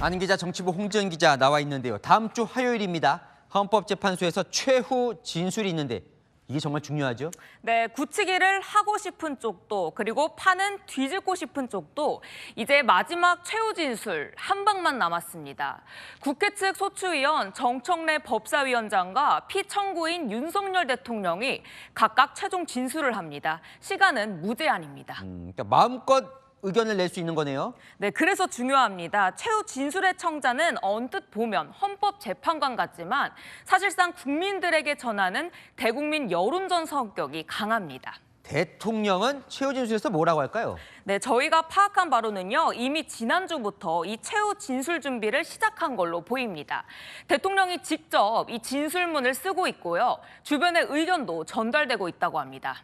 아는 기자 정치부 홍지연 기자 나와 있는데요. 다음 주 화요일입니다. 헌법재판소에서 최후 진술이 있는데 이게 정말 중요하죠? 네, 굳히기를 하고 싶은 쪽도 그리고 판은 뒤집고 싶은 쪽도 이제 마지막 최후 진술 한 방만 남았습니다. 국회 측 소추위원 정청래 법사위원장과 피청구인 윤석열 대통령이 각각 최종 진술을 합니다. 시간은 무제한입니다. 그러니까 마음껏 의견을 낼 수 있는 거네요. 네, 그래서 중요합니다. 최후 진술의 청자는 언뜻 보면 헌법재판관 같지만 사실상 국민들에게 전하는 대국민 여론전 성격이 강합니다. 대통령은 최후 진술에서 뭐라고 할까요? 네, 저희가 파악한 바로는요, 이미 지난주부터 이 최후 진술 준비를 시작한 걸로 보입니다. 대통령이 직접 이 진술문을 쓰고 있고요. 주변의 의견도 전달되고 있다고 합니다.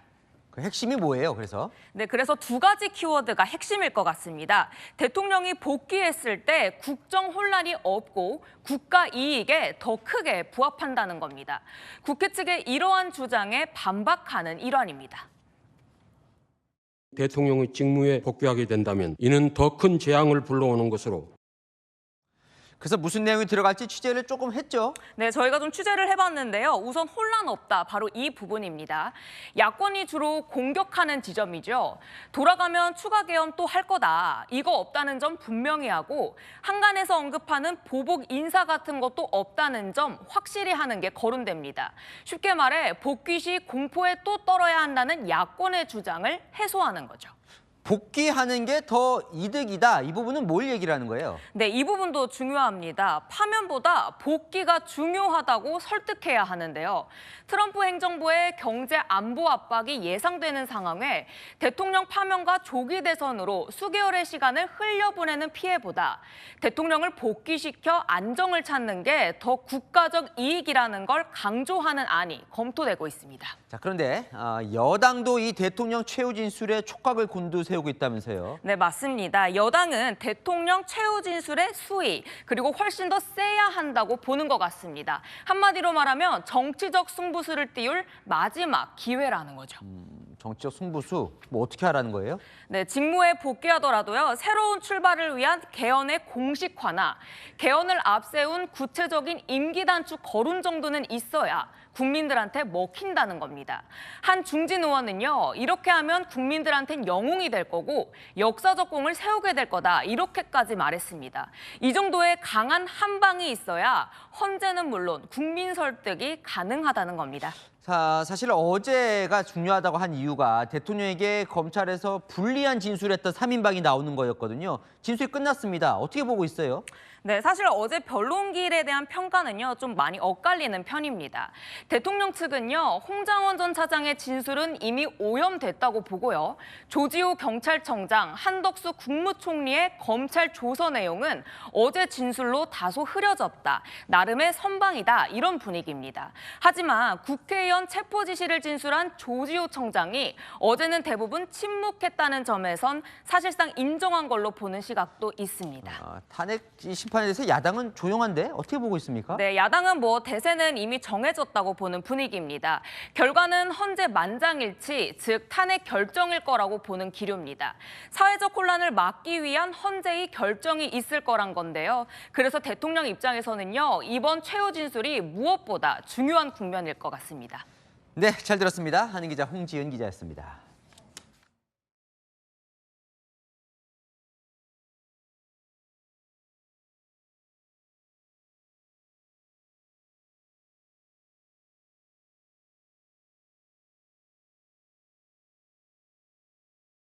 그 핵심이 뭐예요, 그래서? 네, 그래서 두 가지 키워드가 핵심일 것 같습니다. 대통령이 복귀했을 때 국정 혼란이 없고 국가 이익에 더 크게 부합한다는 겁니다. 국회 측의 이러한 주장에 반박하는 일환입니다. 대통령의 직무에 복귀하게 된다면 이는 더 큰 재앙을 불러오는 것으로. 그래서 무슨 내용이 들어갈지 취재를 조금 했죠. 네, 저희가 좀 취재를 해봤는데요. 우선 혼란 없다, 바로 이 부분입니다. 야권이 주로 공격하는 지점이죠. 돌아가면 추가 개헌 또 할 거다. 이거 없다는 점 분명히 하고 한간에서 언급하는 보복 인사 같은 것도 없다는 점 확실히 하는 게 거론됩니다. 쉽게 말해 복귀 시 공포에 또 떨어야 한다는 야권의 주장을 해소하는 거죠. 복귀하는 게 더 이득이다. 이 부분은 뭘 얘기를 하는 거예요? 네, 이 부분도 중요합니다. 파면보다 복귀가 중요하다고 설득해야 하는데요. 트럼프 행정부의 경제 안보 압박이 예상되는 상황에 대통령 파면과 조기 대선으로 수개월의 시간을 흘려보내는 피해보다 대통령을 복귀시켜 안정을 찾는 게 더 국가적 이익이라는 걸 강조하는 안이 검토되고 있습니다. 자, 그런데 여당도 이 대통령 최후 진술에 촉각을 곤두세우고 있다면서요? 네, 맞습니다. 여당은 대통령 최후 진술의 수위 그리고 훨씬 더 세야 한다고 보는 것 같습니다. 한마디로 말하면 정치적 승부수를 띄울 마지막 기회라는 거죠. 정치적 승부수 뭐 어떻게 하라는 거예요? 네, 직무에 복귀하더라도요. 새로운 출발을 위한 개헌의 공식화나 개헌을 앞세운 구체적인 임기 단축 거론 정도는 있어야 국민들한테 먹힌다는 겁니다. 한 중진 의원은요. 이렇게 하면 국민들한테는 영웅이 될 거고 역사적 공을 세우게 될 거다. 이렇게까지 말했습니다. 이 정도의 강한 한방이 있어야 헌재는 물론 국민 설득이 가능하다는 겁니다. 자, 사실 어제가 중요하다고 한 이유가 대통령에게 검찰에서 불리한 진술했던 3인방이 나오는 거였거든요. 진술이 끝났습니다. 어떻게 보고 있어요? 네, 사실 어제 변론기일에 대한 평가는요, 좀 많이 엇갈리는 편입니다. 대통령 측은요, 홍장원 전 차장의 진술은 이미 오염됐다고 보고요. 조지호 경찰청장, 한덕수 국무총리의 검찰 조서 내용은 어제 진술로 다소 흐려졌다. 나름의 선방이다. 이런 분위기입니다. 하지만 국회의원 체포 지시를 진술한 조지호 청장이 어제는 대부분 침묵했다는 점에선 사실상 인정한 걸로 보는 시각도 있습니다. 탄핵 심판에 대해서 야당은 조용한데 어떻게 보고 있습니까? 네, 야당은 대세는 이미 정해졌다고 보는 분위기입니다. 결과는 헌재 만장일치, 즉 탄핵 결정일 거라고 보는 기류입니다. 사회적 혼란을 막기 위한 헌재의 결정이 있을 거란 건데요. 그래서 대통령 입장에서는요, 이번 최후 진술이 무엇보다 중요한 국면일 것 같습니다. 네, 잘 들었습니다. 하는 기자 홍지연 기자였습니다.